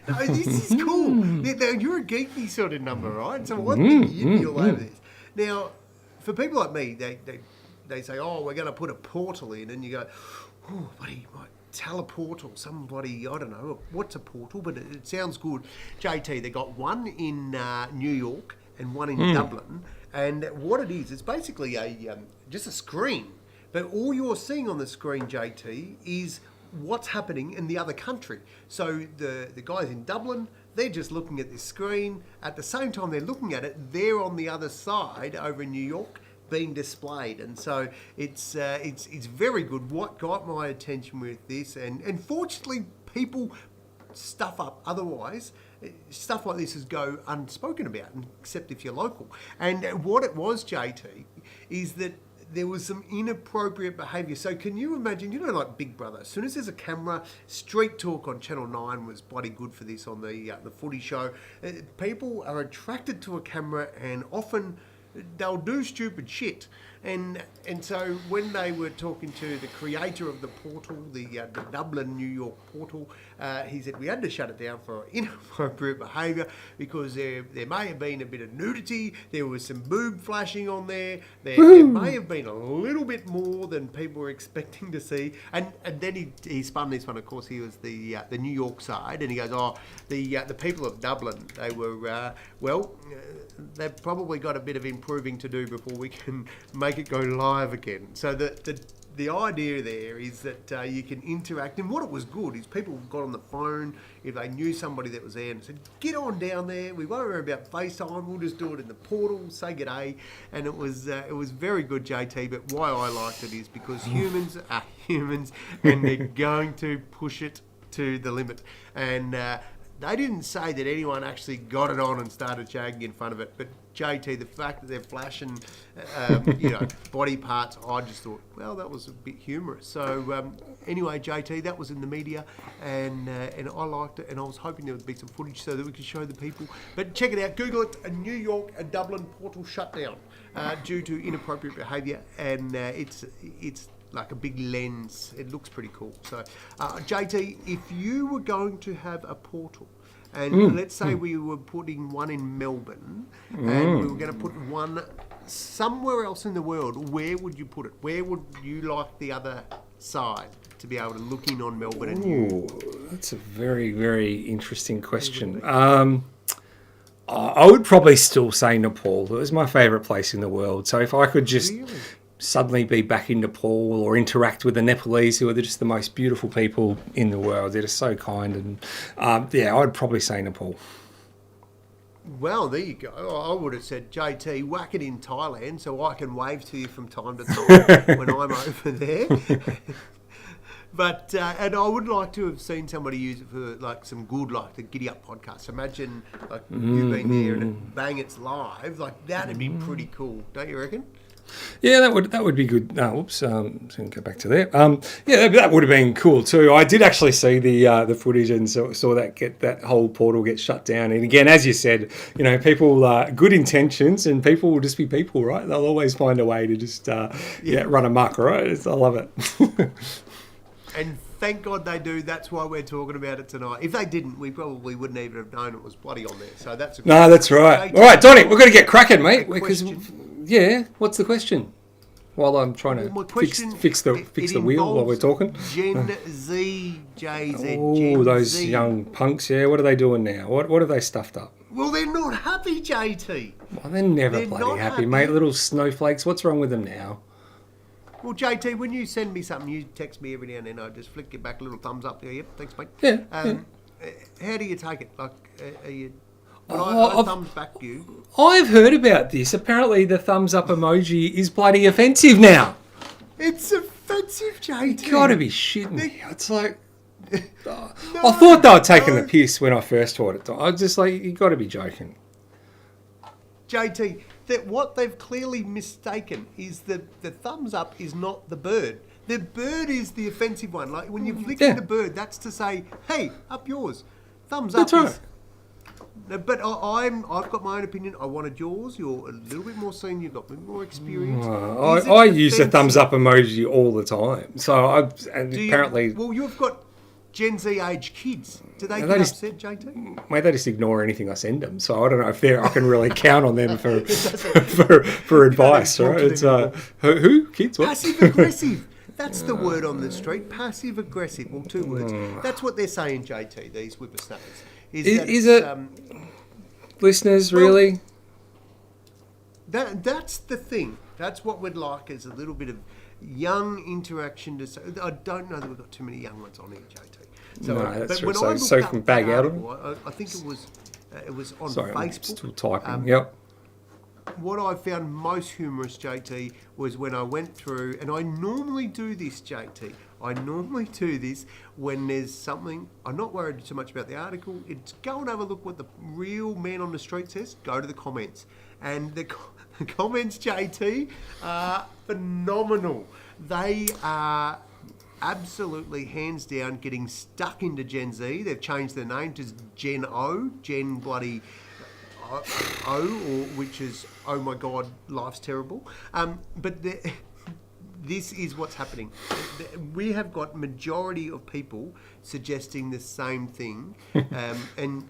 no, this is cool. Now, you're a geeky sort of number, right? So one thing you'd be all over this. Now, for people like me, they say, oh, we're going to put a portal in, and you go, oh, buddy, tell a portal. Somebody, I don't know, what's a portal, but it sounds good. JT, they got one in New York and one in Dublin. And what it is, it's basically just a screen. But all you're seeing on the screen, JT, is what's happening in the other country. So the guys in Dublin, they're just looking at this screen. At the same time they're looking at it, they're on the other side over in New York being displayed. And so it's very good. What got my attention with this, and fortunately people stuff up, otherwise stuff like this is go unspoken about, except if you're local. And what it was, JT, is that there was some inappropriate behaviour. So can you imagine, like Big Brother, as soon as there's a camera, Street Talk on Channel 9 was bloody good for this on the footy show. People are attracted to a camera, and often they'll do stupid shit. And so when they were talking to the creator of the portal, the Dublin, New York portal, he said we had to shut it down for inappropriate behaviour because there may have been a bit of nudity, there was some boob flashing on there, there may have been a little bit more than people were expecting to see. And then he spun this one, of course, he was the New York side, and he goes, oh, the people of Dublin, they were, they've probably got a bit of improving to do before we can make it go live again. So the idea there is that you can interact, and what it was good is people got on the phone if they knew somebody that was there and said, get on down there, we won't worry about FaceTime, we'll just do it in the portal, say g'day. And it was very good, JT. But why I liked it is because humans are humans, and they're going to push it to the limit. And they didn't say that anyone actually got it on and started shagging in front of it, but JT, the fact that they're flashing, body parts, I just thought, well, that was a bit humorous. So anyway, JT, that was in the media, and I liked it, and I was hoping there would be some footage so that we could show the people. But check it out, Google it, a New York, a Dublin portal shutdown due to inappropriate behaviour, and it's like a big lens. It looks pretty cool. So, JT, if you were going to have a portal, and let's say we were putting one in Melbourne, and we were going to put one somewhere else in the world, where would you put it? Where would you like the other side to be able to look in on Melbourne? And that's a very, very interesting question. I would probably still say Nepal. It was my favourite place in the world. So if I could just suddenly be back in Nepal or interact with the Nepalese, who are just the most beautiful people in the world. They're just so kind. And I'd probably say Nepal. Well, there you go. I would have said, JT, whack it in Thailand so I can wave to you from time to time when I'm over there. But and I would like to have seen somebody use it for like some good, like the GiddyUp Podcast. Imagine like you've been there and it's live. Like that'd be pretty cool, don't you reckon? Yeah, that would be good. So go back to there. That would have been cool too. I did actually see the footage and saw that whole portal get shut down. And again, as you said, people good intentions, and people will just be people, right? They'll always find a way to just run amok, right? I love it. And Thank God they do. That's why we're talking about it tonight. If they didn't, we probably wouldn't even have known it was bloody on there. So that's a No, that's right. All right, Donnie, we're going to get cracking, mate. Because, what's the question? While I'm trying to fix the wheel while we're talking. Gen Z, JZ. Oh, those young punks, yeah. What are they doing now? What have they stuffed up? Well, they're not happy, JT. Well, they're never They're bloody not happy, mate. Little snowflakes. What's wrong with them now? Well, JT, when you send me something, you text me every now and then. I just flick it back a little thumbs up there. Yep, thanks, mate. Yeah. How do you take it? Like, are you? When I thumbs back you. I've heard about this. Apparently, the thumbs up emoji is bloody offensive now. It's offensive, JT. You gotta be shitting me. It's like. I thought they were taking the piss when I first heard it. I was just like, you gotta be joking. JT, that what they've clearly mistaken is that the thumbs up is not the bird. The bird is the offensive one. Like when you're flicking the bird, that's to say, hey, up yours. Thumbs up. That's right. But I've got my own opinion. I wanted yours. You're a little bit more senior. You've got a bit more experience. I use the thumbs up emoji all the time. So apparently, well, you've got Gen Z age kids. Do they get upset, JT? Mate, they just ignore anything I send them. So I don't know if I can really count on them for advice. Right? It's who kids? What? Passive aggressive. That's the word on the street. Passive aggressive. Well, 2 words. That's what they're saying, JT. These whippersnappers. Is it listeners really? That's the thing. That's what we'd like is a little bit of young interaction. I don't know that we've got too many young ones on here, JT. So, no, that's true. When So can bag out of them. I think it was on Sorry, Facebook. I'm still typing. Yep. What I found most humorous, JT, was when I went through, and I normally do this, JT. I normally do this when there's something. I'm not worried so much about the article. It's go and have a look what the real man on the street says. Go to the comments. And the comments, JT, are phenomenal. They are absolutely, hands down, getting stuck into Gen Z. They've changed their name to Gen O, Gen bloody O, or which is, oh my God, life's terrible. But this is what's happening. We have got majority of people suggesting the same thing. And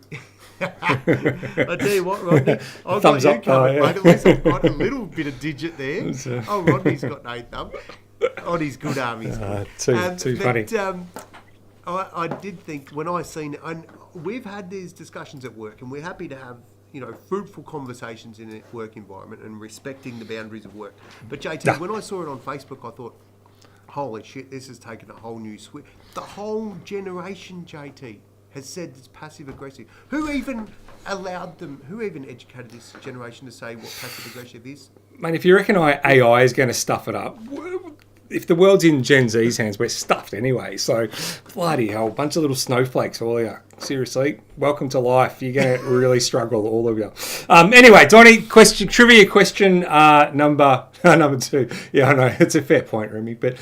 I tell you what, Rodney, I've Thumbs got you up, covered, yeah. mate. At least I've got a little bit of digit there. Oh, Rodney's got no thumb. On his good arm, he's good. Too funny. I did think when I seen, and we've had these discussions at work, and we're happy to have fruitful conversations in a work environment and respecting the boundaries of work. But JT, when I saw it on Facebook, I thought, holy shit, this has taken a whole new switch. The whole generation, JT, has said it's passive aggressive. Who even allowed them? Who even educated this generation to say what passive aggressive is? Mate, if you reckon AI is going to stuff it up, if the world's in Gen Z's hands, we're stuffed anyway. So, bloody hell, bunch of little snowflakes, all of you. Seriously, welcome to life. You're going to really struggle, all of you. Anyway, Donnie, trivia question number 2. Yeah, I know, it's a fair point, Remy, but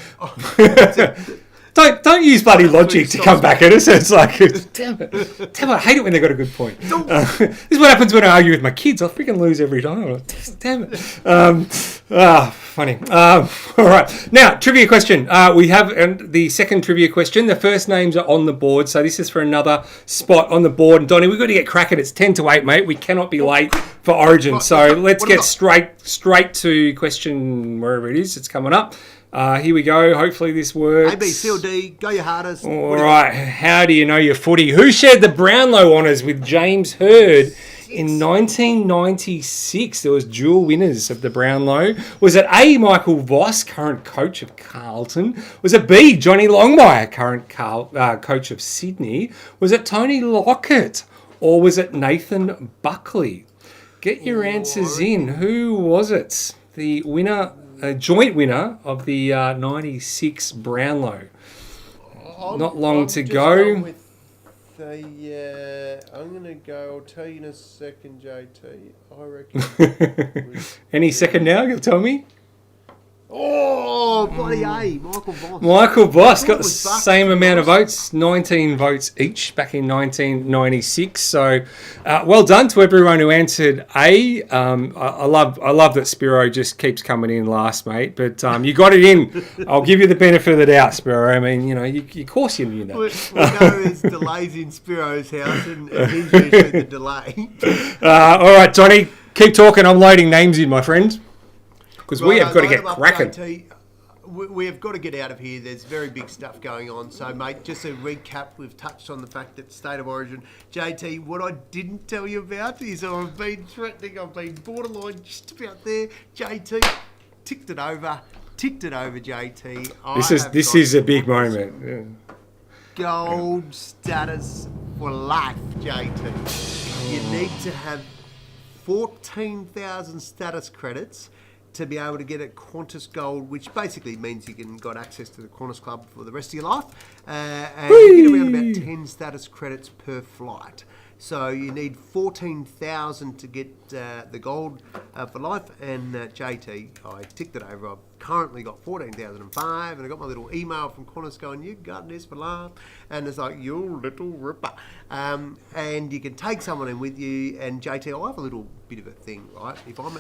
don't use bloody logic to come back at us. It's like, damn it, I hate it when they've got a good point. This is what happens when I argue with my kids. I freaking lose every time. I'm like, damn it. Funny. All right. Now, trivia question. We have the second trivia question. The first names are on the board, so this is for another spot on the board. And Donnie, we've got to get cracking. It's 10 to 8, mate. We cannot be late for Origin. Right, so let's get straight to question wherever it is. It's coming up. Here we go. Hopefully this works. A, B, C or D. Go your hardest. All right. How do you know your footy? Who shared the Brownlow honours with James Hird in 1996? There was dual winners of the Brownlow. Was it A, Michael Voss, current coach of Carlton? Was it B, Johnny Longmire, current coach of Sydney? Was it Tony Lockett? Or was it Nathan Buckley? Get your answers in. Who was it? The winner... A joint winner of the 96 Brownlow. Not long to go. I'm going to go. I'll tell you in a second, JT. I reckon. Any second now? You'll tell me? Oh, bloody A, Michael Voss. Michael Voss got the was Bucks, same amount of Voss. votes, 19 votes each back in 1996. So well done to everyone who answered A. I love that Spiro just keeps coming in last, mate. But you got it in. I'll give you the benefit of the doubt, Spiro. I mean, you know, of course you knew that. We know there's delays in Spiro's house and he's usually the delay. All right, Johnny, keep talking. I'm loading names in, my friend. Because we have got to get cracking. JT, we have got to get out of here. There's very big stuff going on. So, mate, just a recap. We've touched on the fact that State of Origin. JT, what I didn't tell you about is I've been threatening. I've been borderline just about there. JT, ticked it over, JT. This is a big moment. Yeah. Gold status for life, JT. You need to have 14,000 status credits to be able to get a Qantas Gold, which basically means you got access to the Qantas Club for the rest of your life. And you get around about 10 status credits per flight. So you need 14,000 to get the Gold for life. And JT, I ticked it over. I've currently got 14,005, and I got my little email from Qantas going, "You got this for life," and it's like, "You little ripper." And you can take someone in with you. And JT, I have a little bit of a thing, right? If I'm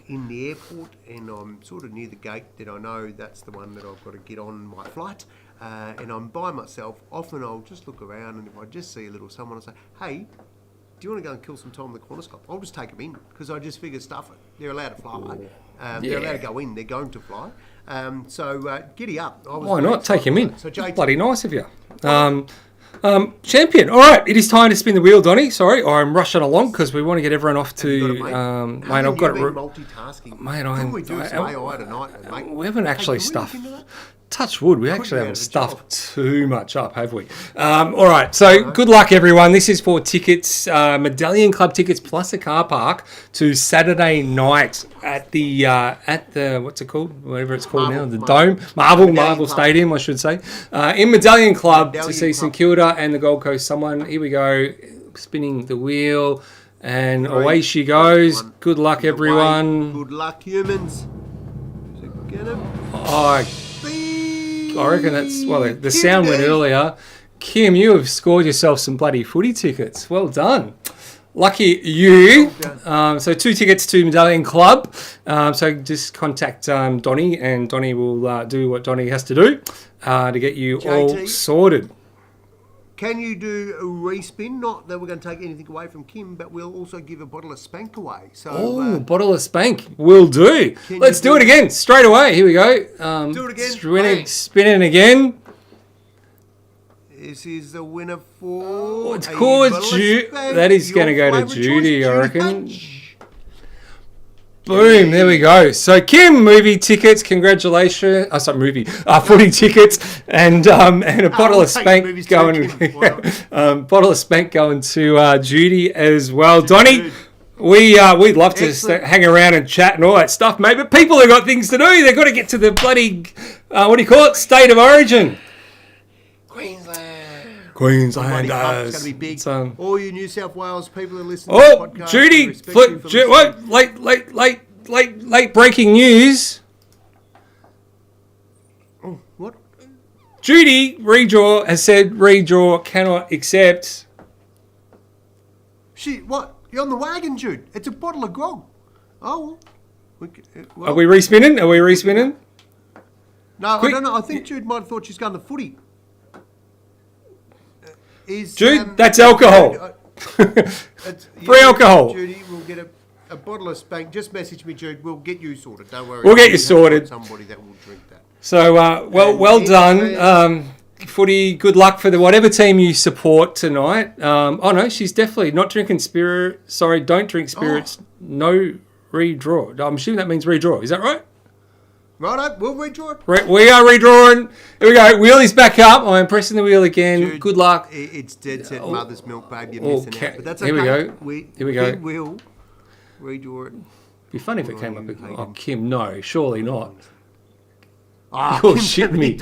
in the airport and I'm sort of near the gate, that I know that's the one that I've got to get on my flight, and I'm by myself, often I'll just look around, and if I just see a little someone, I'll say, "Hey, do you want to go and kill some time with the Qantas Club?" I'll just take them in, because I just figure stuff it. They're allowed to fly. They're allowed to go in. They're going to fly. So giddy up. Why not? Take him in. So JT, Bloody nice of you. Champion. All right, it is time to spin the wheel, Donny. Sorry, I'm rushing along because we want to get everyone off to. Mate, I've got it. Multitasking. Mate, Couldn't we do some AI tonight, mate? We haven't actually stuffed. Touch wood, we actually haven't stuffed too much up, have we? All right, so good luck, everyone. This is for tickets, Medallion Club tickets plus a car park to Saturday night at the what's it called? Whatever it's called now, the Dome, Marvel Stadium, I should say, in Medallion Club to see St Kilda and the Gold Coast. Here we go, spinning the wheel, and away she goes. Good luck, everyone. Good luck, humans. Get him. I reckon that's, well, the sound went earlier. Kim, you have scored yourself some bloody footy tickets. Well done. Lucky you. So 2 tickets to Medallion Club. So just contact Donny, and Donny will do what Donny has to do to get you all sorted. Can you do a respin? Not that we're going to take anything away from Kim, but we'll also give a bottle of Spank away. So, bottle of Spank. Will do. Let's do it again. Straight away. Here we go. Do it again. Spinning again. This is the winner for... It's called Judy. That is going to go to Judy, I reckon. Boom, there we go. So Kim, movie tickets, congratulations. Footy tickets, and a bottle of Spank going. Bottle of Spank going to Judy as well. Donny, we'd love to hang around and chat and all that stuff, mate. But people have got things to do. They've got to get to the bloody State of Origin. Queensland. It's going to be big. All you New South Wales people who listen to the podcast. Judy, late breaking news. Oh, what? Judy Redraw has said Redraw cannot accept. What? You're on the wagon, Jude. It's a bottle of grog. Oh, well. Are we respinning? No, I don't know. I think Jude might have thought she's going to footy. Jude, that's alcohol. Free alcohol. Judy, we'll get a bottle of Spank. Just message me, Jude. We'll get you sorted. Don't worry. We'll get you sorted. Somebody that will drink that. So, well done. Footy, good luck for whatever team you support tonight. No, she's definitely not drinking spirit. Sorry, don't drink spirits. No redraw. I'm assuming that means redraw. Is that right? Righto, we'll redraw it. We are redrawing. Here we go. Wheel is back up. I'm pressing the wheel again. Jude, good luck. It's dead set mother's milk, babe. You're missing out. But that's okay. Here we go. Here we go. We will redraw it. It'd be funny if it came up. Kim, no, surely not. You're shitting me.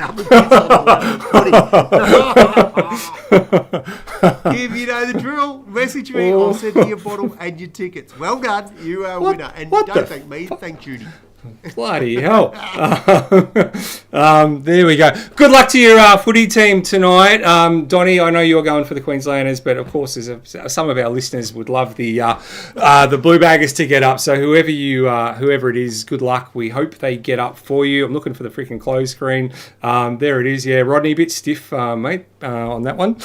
If you know the drill, message me. I'll send you a bottle and your tickets. Well done. You are a winner. And don't thank me. Thank Judy. Bloody hell. There we go. Good luck to your footy team tonight. Donnie, I know you're going for the Queenslanders, but of course some of our listeners would love the Blue Baggers to get up. So whoever it is, good luck. We hope they get up for you. I'm looking for the freaking close screen. There it is. Yeah, Rodney, a bit stiff, mate, on that one.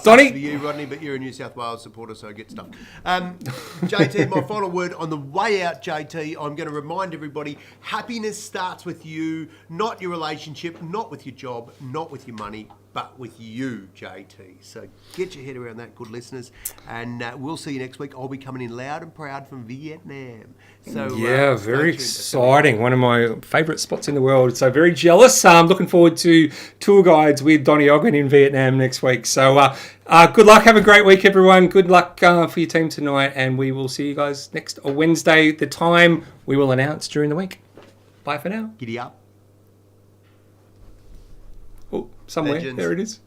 Donnie? For you, Rodney, but you're a New South Wales supporter, so I get stuff. JT, my final word on the way out, JT, I'm going to remind everybody, happiness starts with you, not your relationship, not with your job, not with your money, but with you, JT. So get your head around that, good listeners, and we'll see you next week. I'll be coming in loud and proud from Vietnam. So yeah, very exciting. One of my favourite spots in the world. So very jealous. I'm looking forward to tour guides with Donnie Ogden in Vietnam next week. So good luck. Have a great week, everyone. Good luck for your team tonight, and we will see you guys next Wednesday. The time we will announce during the week. Bye for now. Giddy up. Oh, somewhere. Legends. There it is.